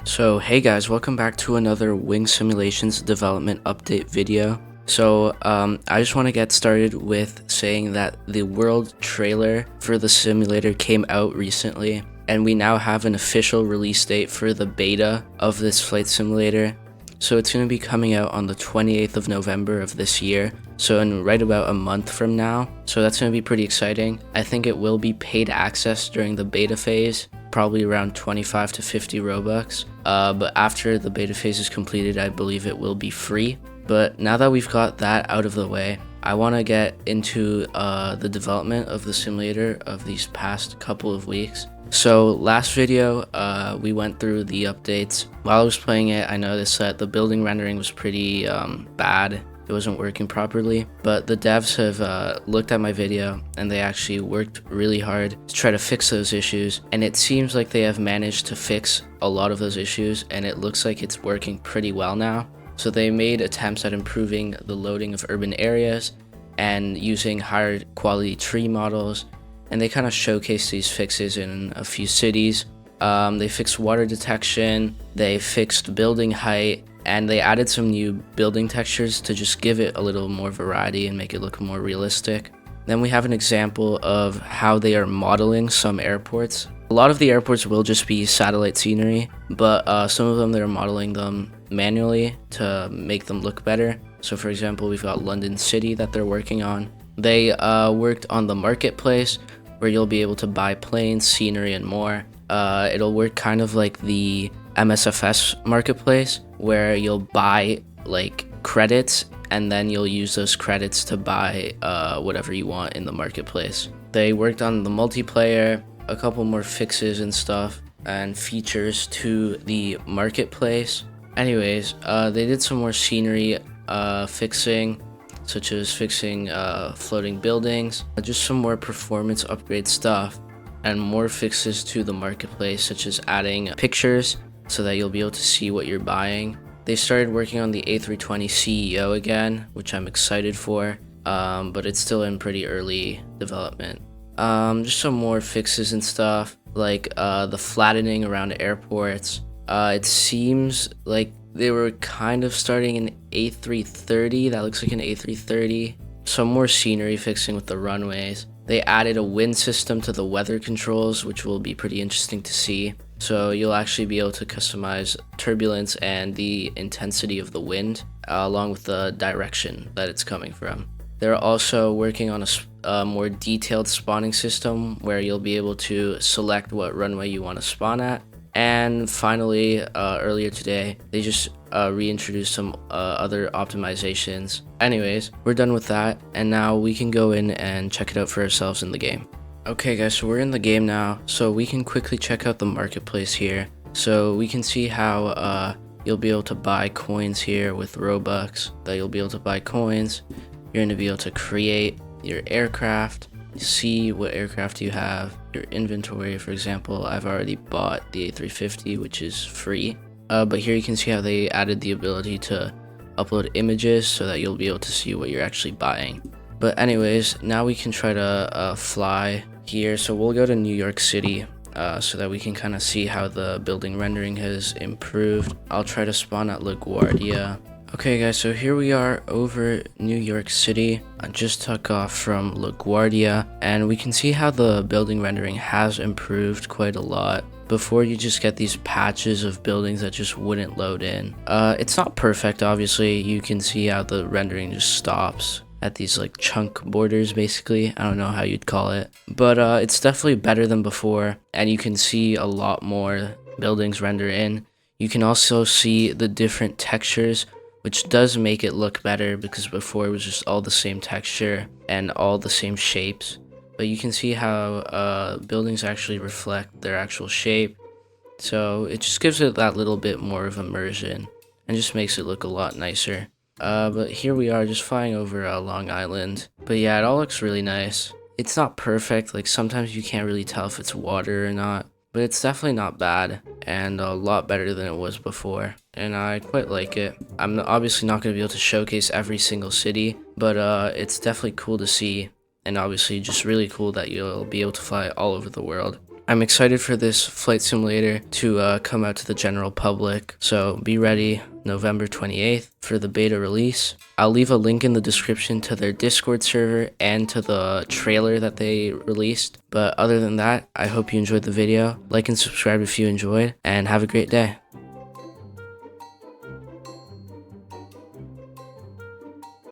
So hey guys, welcome back to another Wing Simulations development update video. I just want to get started with saying that the world trailer for the simulator came out recently, and we now have an official release date for the beta of this flight simulator. So it's going to be coming out on the 28th of November of this year, so in right about a month from now. So that's going to be pretty exciting. I think it will be paid access during the beta phase, probably around 25 to 50 Robux. But after the beta phase is completed, I believe it will be free. But now that we've got that out of the way, I want to get into the development of the simulator of these past couple of weeks. So last video, we went through the updates. While I was playing it, I noticed that the building rendering was pretty bad. It wasn't working properly, but the devs have looked at my video and they actually worked really hard to try to fix those issues, and it seems like they have managed to fix a lot of those issues, and it looks like it's working pretty well now. So they made attempts at improving the loading of urban areas and using higher quality tree models, and they kind of showcased these fixes in a few cities. They fixed water detection, they fixed building height, and they added some new building textures to just give it a little more variety and make it look more realistic. Then we have an example of how they are modeling some airports. A lot of the airports will just be satellite scenery, but some of them they're modeling them manually to make them look better. So for example, we've got London City that they're working on. They worked on the marketplace, where you'll be able to buy planes, scenery, and more. It'll work kind of like the MSFS marketplace, where you'll buy like credits and then you'll use those credits to buy whatever you want in the marketplace. They worked on the multiplayer, a couple more fixes and stuff and features to the marketplace. Anyways, they did some more scenery fixing, such as fixing floating buildings, just some more performance upgrade stuff, and more fixes to the marketplace, such as adding pictures so that you'll be able to see what you're buying. They started working on the A320 CEO again, which I'm excited for, but it's still in pretty early development. Just some more fixes and stuff, like the flattening around airports. It seems like they were kind of starting an A330. That looks like an A330. Some more scenery fixing with the runways. They added a wind system to the weather controls, which will be pretty interesting to see. So you'll actually be able to customize turbulence and the intensity of the wind, along with the direction that it's coming from. They're also working on a more detailed spawning system, where you'll be able to select what runway you want to spawn at. And finally, earlier today, they just reintroduced some other optimizations. Anyways, we're done with that, and now we can go in and check it out for ourselves in the game. Okay guys, so we're in the game now, so we can quickly check out the marketplace here. So we can see how you'll be able to buy coins here with Robux, that you'll be able to buy coins. You're going to be able to create your aircraft, see what aircraft you have, your inventory. For example, I've already bought the A350, which is free. But here you can see how they added the ability to upload images so that you'll be able to see what you're actually buying. But anyways, now we can try to fly here. So we'll go to New York City so that we can kind of see how the building rendering has improved. I'll try to spawn at LaGuardia. Okay guys, so here we are over New York City. I just took off from LaGuardia, and we can see how the building rendering has improved quite a lot. Before, you just get these patches of buildings that just wouldn't load in. It's not perfect, obviously. You can see how the rendering just stops at these like chunk borders, basically. I don't know how you'd call it, but it's definitely better than before, and you can see a lot more buildings render in. You can also see the different textures, which does make it look better, because before it was just all the same texture and all the same shapes. But you can see how buildings actually reflect their actual shape, so it just gives it that little bit more of immersion and just makes it look a lot nicer. But here we are just flying over Long Island. But yeah, it all looks really nice. It's not perfect, like sometimes you can't really tell if it's water or not, but it's definitely not bad, and a lot better than it was before, and I quite like it. I'm obviously not going to be able to showcase every single city, but it's definitely cool to see, and obviously just really cool that you'll be able to fly all over the world. I'm excited for this flight simulator to come out to the general public, so be ready November 28th for the beta release. I'll leave a link in the description to their Discord server and to the trailer that they released. But other than that, I hope you enjoyed the video. Like and subscribe if you enjoyed, and have a great day.